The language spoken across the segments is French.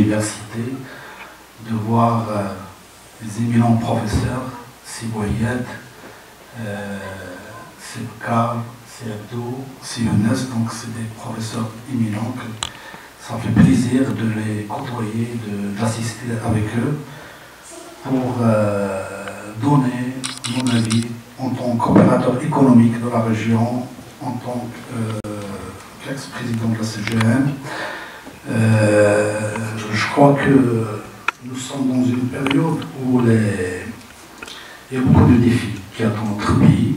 l'université, de voir les éminents professeurs, Siboyed, Sebka, Sebdo, Siones, donc c'est des professeurs éminents. Ça fait plaisir de les côtoyer, d'assister avec eux pour donner mon avis en tant qu'opérateur économique de la région, en tant qu'ex-président de la CGM. Je crois que nous sommes dans une période où il y a beaucoup de défis qui attendent notre pays.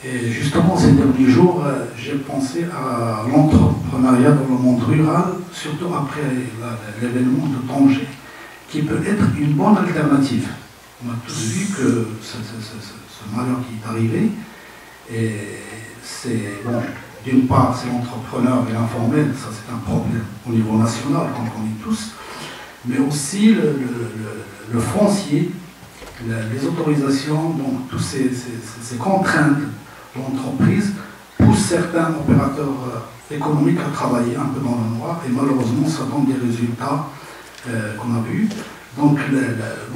Et justement, ces derniers jours, j'ai pensé à l'entrepreneuriat dans le monde rural, surtout après l'événement de Tanger, qui peut être une bonne alternative. On a tous vu que ce malheur qui est arrivé, et c'est, bon, d'une part, c'est l'entrepreneur et l'informel, ça c'est un problème au niveau national, qu'on connaît tous, mais aussi le foncier, les autorisations, donc toutes ces contraintes de l'entreprise poussent certains opérateurs économiques à travailler un peu dans le noir, et malheureusement ça donne des résultats qu'on a vus. Donc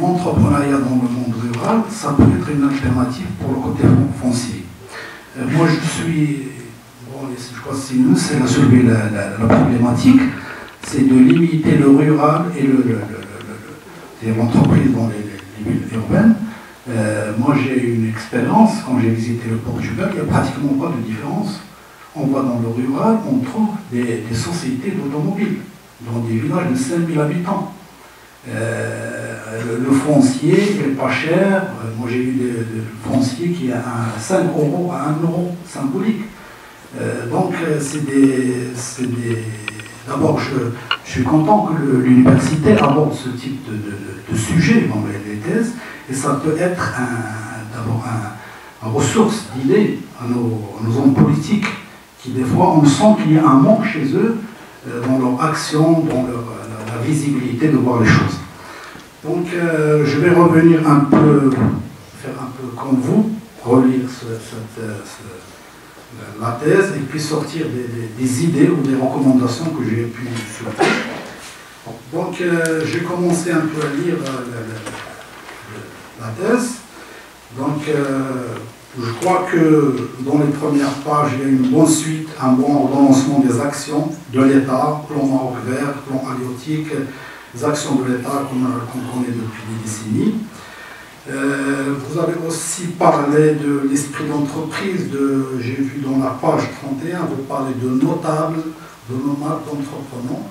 l'entrepreneuriat dans le monde rural, ça peut être une alternative pour le côté foncier. Moi je suis, bon, je crois que c'est à soulever la problématique, c'est de limiter le rural et l'entreprise dans les villes urbaines. Moi j'ai eu une expérience, quand j'ai visité le Portugal, il n'y a pratiquement pas de différence. On va dans le rural, on trouve des sociétés d'automobiles, dans des villages de 5000 habitants. Le foncier n'est pas cher. Moi j'ai eu des fonciers qui a 5 € à 1 € symbolique. Donc d'abord je suis content que l'université aborde ce type de sujet dans les thèses, et ça peut être d'abord une ressource d'idées à nos hommes politiques qui des fois on sent qu'il y a un manque chez eux dans leur action, dans la visibilité de voir les choses. Donc je vais revenir faire un peu comme vous, relire la thèse et puis sortir des idées ou des recommandations que j'ai pu soulever. Donc j'ai commencé un peu à lire la thèse. Donc je crois que dans les premières pages, il y a une bonne suite, un bon ordonnancement des actions de l'État, plan Maroc vert, plan halieutique, les actions de l'État qu'on connaît depuis des décennies. Vous avez aussi parlé de l'esprit d'entreprise, j'ai vu dans la page 31, vous parlez de notables, de nomades, d'entrepreneurs.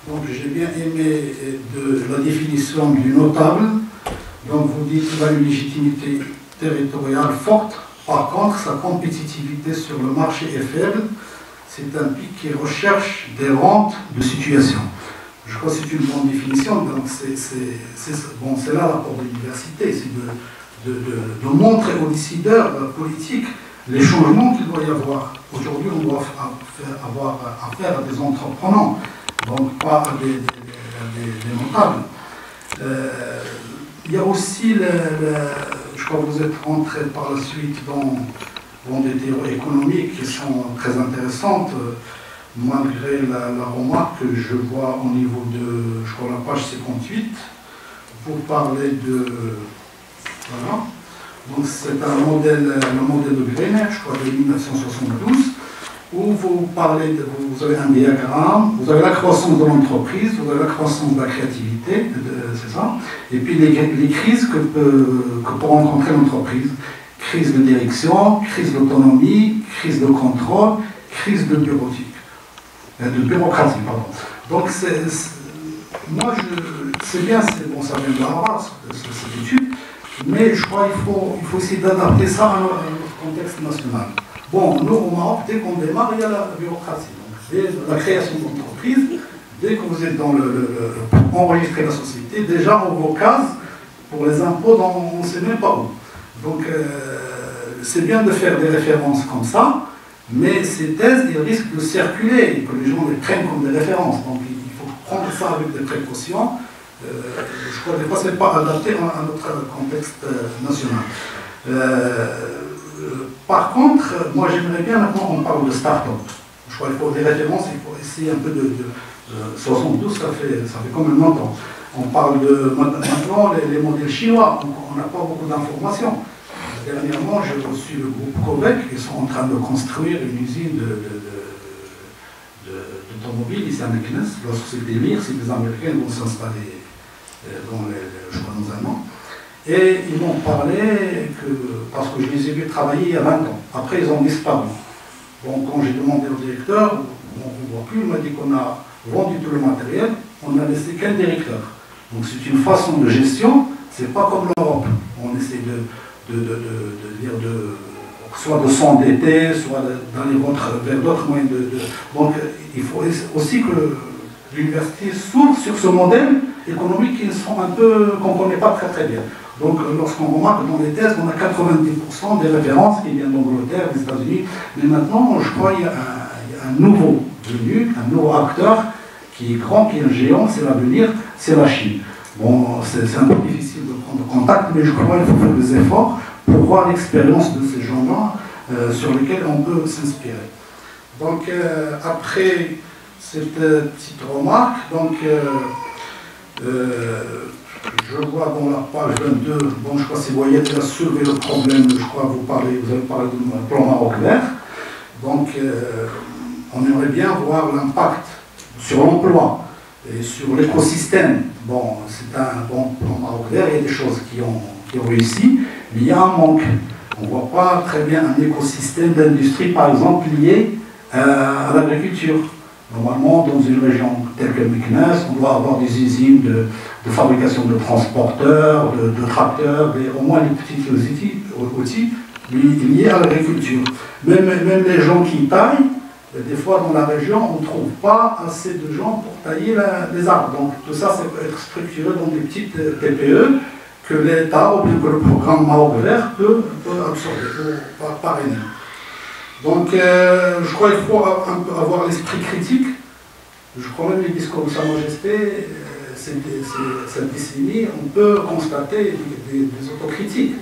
Donc j'ai bien aimé de la définition du notable. Donc vous dites qu'il a une légitimité territoriale forte, par contre sa compétitivité sur le marché est faible. C'est un pic qui recherche des rentes de situation. Je crois que c'est une bonne définition, donc c'est là l'apport de l'université, c'est de montrer aux décideurs politiques les changements qu'il doit y avoir. Aujourd'hui, on doit avoir affaire à des entrepreneurs, donc pas à des notables. Il y a aussi, je crois que vous êtes rentré par la suite dans des théories économiques qui sont très intéressantes, malgré la remarque que je vois au niveau de, je crois, la page 58. Vous parlez de... Voilà. Donc c'est le modèle de Greiner, je crois, de 1972, où vous parlez, vous avez un diagramme, vous avez la croissance de l'entreprise, vous avez la croissance de la créativité, c'est ça, et puis les crises que peut rencontrer l'entreprise. Crise de direction, crise d'autonomie, crise de contrôle, crise de bureautique. De bureaucratie, pardon. Donc moi, c'est bien, bon, ça vient de Harvard, cette étude, mais je crois qu'il faut essayer d'adapter ça à notre contexte national. Bon, nous, au Maroc, dès qu'on démarre, il y a la bureaucratie. Donc, dès la création d'entreprise, dès que vous êtes pour enregistrer la société, déjà on vous case pour les impôts dont on ne sait même pas où. Donc, c'est bien de faire des références comme ça, mais ces thèses, ils risquent de circuler et que les gens les prennent comme des références. Donc il faut prendre ça avec des précautions. Je crois que des fois, ce n'est pas adapté à notre contexte national. Par contre, moi j'aimerais bien, maintenant on parle de start-up. Je crois qu'il faut des références, il faut essayer un peu de 72, ça fait quand même longtemps. On parle de maintenant les modèles chinois, on n'a pas beaucoup d'informations. Dernièrement, j'ai reçu le groupe Covec, ils sont en train de construire une usine d'automobiles ici à Meknes. La société Mir, c'est des Américains qui vont s'installer dans je crois, dans un an. Et ils m'ont parlé parce que je les ai vus travailler il y a 20 ans. Après, ils ont disparu. Bon, quand j'ai demandé au directeur, on ne voit plus, il m'a dit qu'on a vendu tout le matériel, on n'a laissé qu'un directeur. Donc c'est une façon de gestion, c'est pas comme l'Europe. On essaie soit de s'endetter, soit d'aller vers d'autres moyens Donc il faut aussi que l'université s'ouvre sur ce modèle économique qu'on ne connaît pas très très bien. Donc lorsqu'on remarque dans les thèses, on a 90% des références qui viennent d'Angleterre, des États-Unis, mais maintenant je crois qu'il y a un nouveau venu, un nouveau acteur qui est grand, qui est un géant, c'est l'avenir, c'est la Chine. Bon, c'est un peu difficile de prendre contact, mais je crois qu'il faut faire des efforts pour voir l'expérience de ces gens-là sur lesquels on peut s'inspirer. Donc, après cette petite remarque, donc, je vois dans la page 22, bon, je crois que c'est Voyette qui a soulevé le problème, je crois que vous avez parlé du plan Maroc vert. Donc, on aimerait bien voir l'impact sur l'emploi et sur l'écosystème. Bon, c'est un bon plan Maroc vert, il y a des choses qui ont réussi, mais il y a un manque. On ne voit pas très bien un écosystème d'industrie, par exemple, lié à l'agriculture. Normalement, dans une région telle que Meknes, on doit avoir des usines de fabrication de transporteurs, de tracteurs, au moins les petits outils liés à l'agriculture. Même les gens qui taillent, des fois dans la région, on ne trouve pas assez de gens pour tailler les arbres. Donc tout ça, ça peut être structuré dans des petites TPE que l'État ou bien que le programme Maroc Vert peut absorber, peut parrainer. Donc je crois qu'il faut avoir l'esprit critique. Je crois même les discours de Sa Majesté, cette décennie, on peut constater des autocritiques.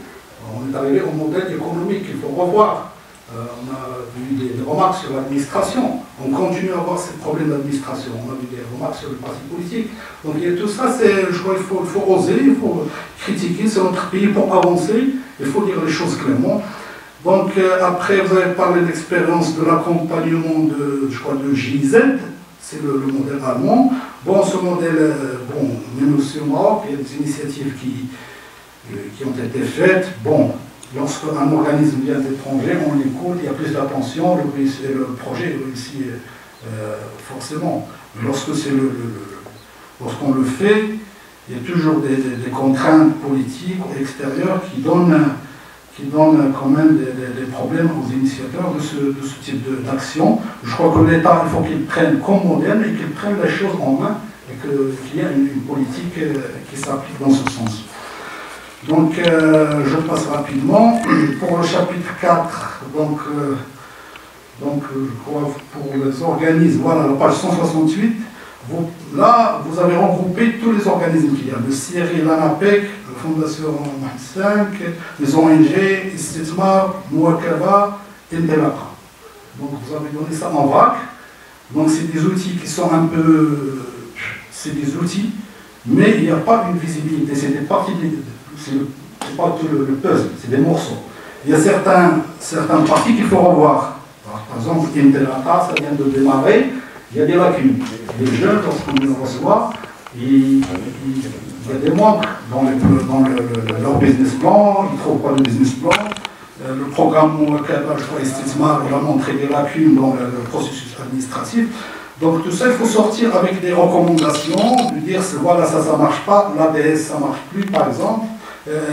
On est arrivé au modèle économique qu'il faut revoir. On a vu des remarques sur l'administration. On continue à avoir ces problèmes d'administration. On a vu des remarques sur le parti politique. Donc tout ça, je crois qu'il faut oser, il faut critiquer. C'est notre pays pour avancer. Il faut dire les choses clairement. Donc après, vous avez parlé de l'expérience de l'accompagnement de GIZ. C'est le modèle allemand. Bon, ce modèle, même aussi au Maroc, il y a des initiatives qui ont été faites. Bon, lorsqu'un organisme vient d'étranger, on l'écoute, il y a plus d'attention, le projet réussit forcément. Lorsqu'on le fait, il y a toujours des contraintes politiques ou extérieures qui donnent quand même des problèmes aux initiateurs de ce type d'action. Je crois que l'État, il faut qu'il prenne comme modèle et qu'il prenne les choses en main et qu'il y ait une politique qui s'applique dans ce sens. Donc, je passe rapidement. Pour le chapitre 4, je crois pour les organismes, voilà, la page 168, là, vous avez regroupé tous les organismes qu'il y a, le CIRI, l'ANAPEC, la Fondation Mohamed 5, les ONG, Istithmar, Mouakaba et Ndelaka. Donc, vous avez donné ça en vrac. Donc, c'est des outils qui sont un peu... C'est des outils, mais il n'y a pas une visibilité. C'est des parties... C'est pas tout le puzzle, c'est des morceaux. Il y a certains parties qu'il faut revoir. Par exemple, Ndelaka, ça vient de démarrer. Il y a des lacunes. Les jeunes, lorsqu'on les reçoit, il y a des manques dans leur business plan, ils ne trouvent pas de business plan. Le programme Mouakaba, je crois, Istithmar, il a montré des lacunes dans le processus administratif. Donc tout ça, il faut sortir avec des recommandations, lui dire, voilà, ça ne marche pas, l'ADS, ça ne marche plus, par exemple.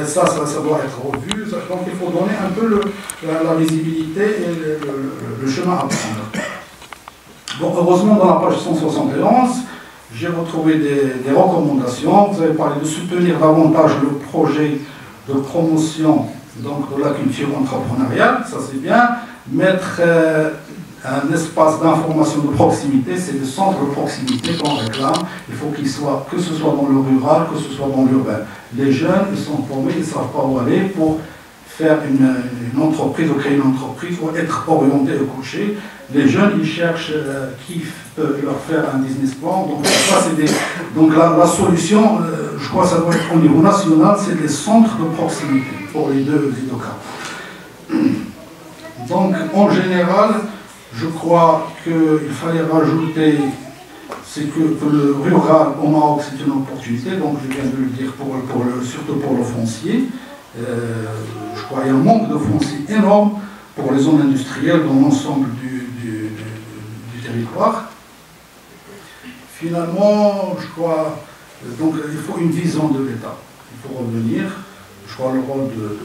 Ça doit être revu. Donc il faut donner un peu la visibilité et le chemin à prendre. Bon, heureusement, dans la page 171, j'ai retrouvé des recommandations. Vous avez parlé de soutenir davantage le projet de promotion donc, de la culture entrepreneuriale, ça c'est bien. Mettre un espace d'information de proximité, c'est le centre de proximité qu'on réclame. Il faut qu'il soit, que ce soit dans le rural, que ce soit dans l'urbain. Les jeunes, ils sont formés, ils ne savent pas où aller pour faire une entreprise ou créer une entreprise ou être orientés et coachés. les jeunes, ils cherchent qui peut leur faire un business plan. Donc, ça, donc la solution, je crois que ça doit être au niveau national, c'est des centres de proximité pour les deux cas. Donc, en général, je crois qu'il fallait rajouter, c'est que le rural au Maroc, c'est une opportunité, donc je viens de le dire, surtout pour le foncier. Je crois qu'il y a un manque de foncier énorme pour les zones industrielles dans l'ensemble du territoire. Finalement, je crois, donc il faut une vision de l'État. Il faut revenir, je crois, le rôle de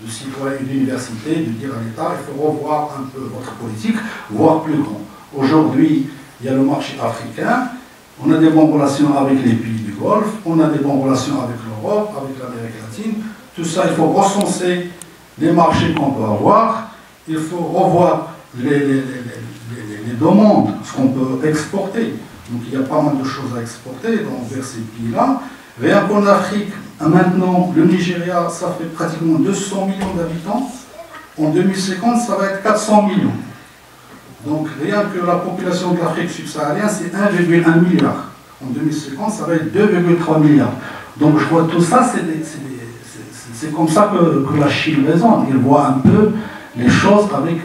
citoyen d'université, de dire à l'État, il faut revoir un peu votre politique, voire plus grand. Aujourd'hui, il y a le marché africain, on a des bonnes relations avec les pays du Golfe, on a des bonnes relations avec l'Europe, avec l'Amérique latine. Tout ça, il faut recenser les marchés qu'on peut avoir, il faut revoir les demandes, ce qu'on peut exporter. Donc il y a pas mal de choses à exporter vers ces pays-là. Rien qu'en Afrique, maintenant, le Nigeria, ça fait pratiquement 200 millions d'habitants. En 2050, ça va être 400 millions. Donc rien que la population de l'Afrique subsaharienne, c'est 1,1 milliard. En 2050, ça va être 2,3 milliards. Donc je vois tout ça, c'est comme ça que la Chine raisonne. Il voit un peu les choses avec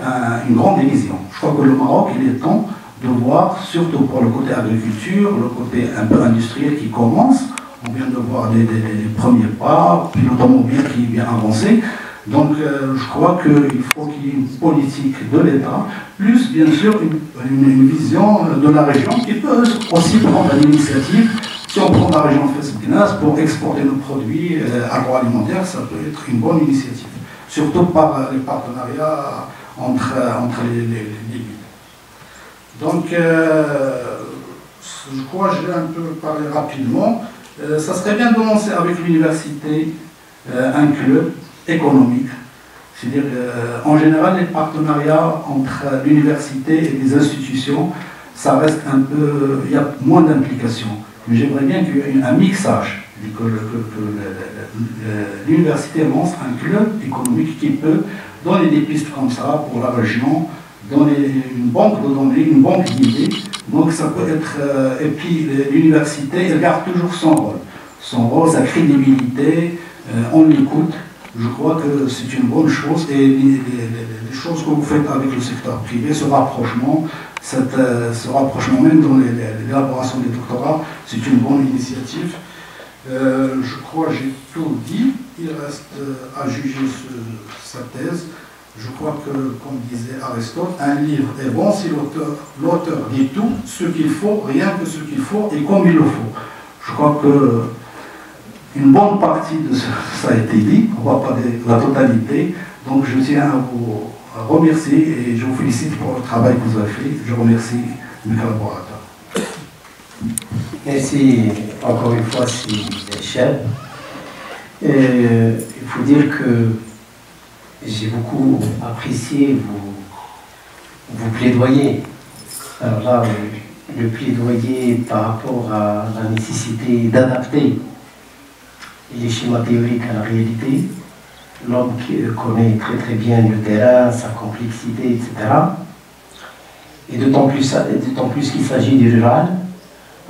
une grande vision. Je crois que le Maroc, il est temps de voir, surtout pour le côté agriculture, le côté un peu industriel qui commence. On vient de voir les premiers pas, puis l'automobile qui vient avancer. Donc je crois qu'il faut qu'il y ait une politique de l'État, plus bien sûr une vision de la région qui peut aussi prendre l'initiative. Si on prend la région de Fès-Bénas pour exporter nos produits agroalimentaires, ça peut être une bonne initiative. Surtout par les partenariats entre les villes. Donc, je crois que je vais un peu parler rapidement. Ça serait bien de lancer avec l'université un club économique. C'est-à-dire, en général, les partenariats entre l'université et les institutions, ça reste un peu, il y a moins d'implication. Mais j'aimerais bien qu'il y ait un mixage, que l'université lance un club économique qui peut donner des pistes comme ça pour la région, donner une banque de données, une banque d'idées. Donc ça peut être... et puis l'université, elle garde toujours son rôle. Son rôle, sa crédibilité, on l'écoute. Je crois que c'est une bonne chose. Et les choses que vous faites avec le secteur privé, ce rapprochement même dans l'élaboration des doctorats, c'est une bonne initiative. Je crois que j'ai tout dit. Il reste à juger sa thèse. Je crois que, comme disait Aristote, un livre est bon si l'auteur dit tout ce qu'il faut, rien que ce qu'il faut et comme il le faut. Je crois que une bonne partie de ça a été dit, on ne voit pas la totalité. Donc je tiens à vous remercier et je vous félicite pour le travail que vous avez fait. Je remercie mes collaborateurs. Merci encore une fois, c'est cher. Il faut dire que j'ai beaucoup apprécié vos plaidoyers. Alors là, le plaidoyer par rapport à la nécessité d'adapter les schémas théoriques à la réalité, l'homme qui connaît très très bien le terrain, sa complexité, etc. Et d'autant plus qu'il s'agit du rural,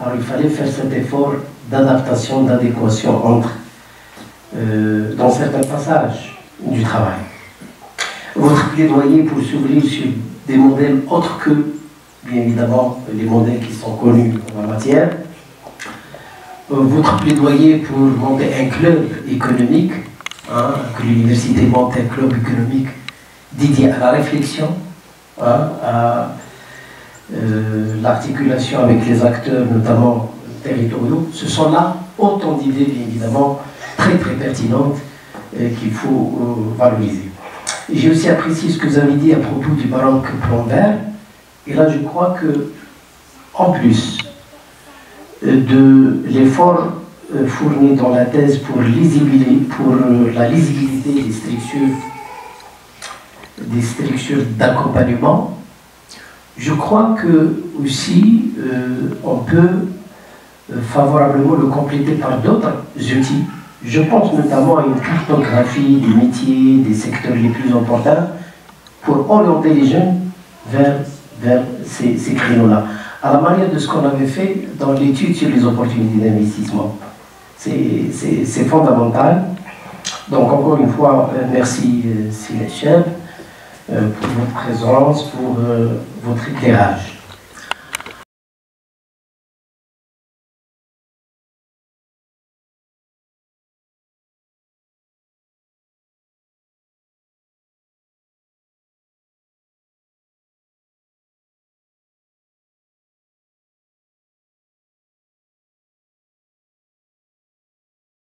alors il fallait faire cet effort d'adaptation, d'adéquation entre, dans certains passages du travail. Votre plaidoyer pour s'ouvrir sur des modèles autres que, bien évidemment, les modèles qui sont connus en la matière. Votre plaidoyer pour monter un club économique, que l'université monte un club économique dédié à la réflexion, à l'articulation avec les acteurs, notamment territoriaux. Ce sont là autant d'idées, bien évidemment, très très pertinentes qu'il faut valoriser. J'ai aussi apprécié ce que vous avez dit à propos du Maroc plan vert. Et là, je crois que, en plus de l'effort fourni dans la thèse pour la lisibilité des structures d'accompagnement, je crois que aussi on peut favorablement le compléter par d'autres outils. Je pense notamment à une cartographie des métiers, des secteurs les plus importants pour orienter les jeunes vers vers ces créneaux-là. À la manière de ce qu'on avait fait dans l'étude sur les opportunités d'investissement. C'est fondamental. Donc encore une fois, merci Sylvain Cheb pour votre présence, pour votre éclairage.